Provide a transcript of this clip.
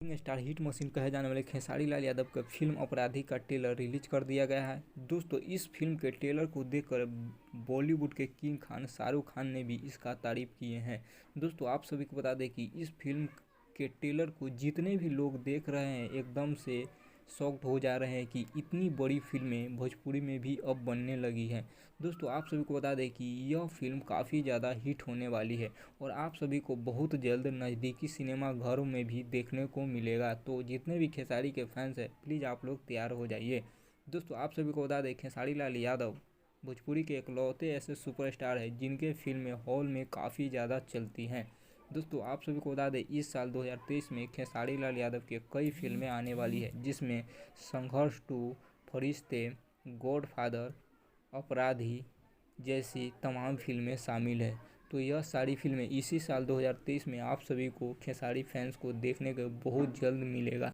Star hit machine कहे जाने वाले खेसारी लाल यादव का फिल्म अपराधी का ट्रेलर रिलीज कर दिया गया है। दोस्तों, इस फिल्म के ट्रेलर को देखकर बॉलीवुड के किंग खान शाहरुख खान ने भी इसका तारीफ किए हैं। दोस्तों, आप सभी को बता दें कि इस फिल्म के ट्रेलर को जितने भी लोग देख रहे हैं एकदम से शॉक्ड हो जा रहे हैं कि इतनी बड़ी फिल्में भोजपुरी में भी अब बनने लगी हैं। दोस्तों, आप सभी को बता दें कि यह फिल्म काफ़ी ज़्यादा हिट होने वाली है और आप सभी को बहुत जल्द नज़दीकी सिनेमा घरों में भी देखने को मिलेगा। तो जितने भी खेसारी के फैंस हैं, प्लीज़ आप लोग तैयार हो जाइए। दोस्तों, आप सभी को बता दें खेसारी लाल यादव भोजपुरी के इकलौते ऐसे सुपरस्टार हैं जिनके फिल्में हॉल में काफ़ी ज़्यादा चलती हैं। दोस्तों, आप सभी को बता दें इस साल 2023 में खेसारी लाल यादव की कई फिल्में आने वाली है, जिसमें संघर्ष 2, फरिश्ते, गॉडफादर, अपराधी जैसी तमाम फिल्में शामिल है। तो यह सारी फिल्में इसी साल 2023 में आप सभी को खेसारी फैंस को देखने को बहुत जल्द मिलेगा।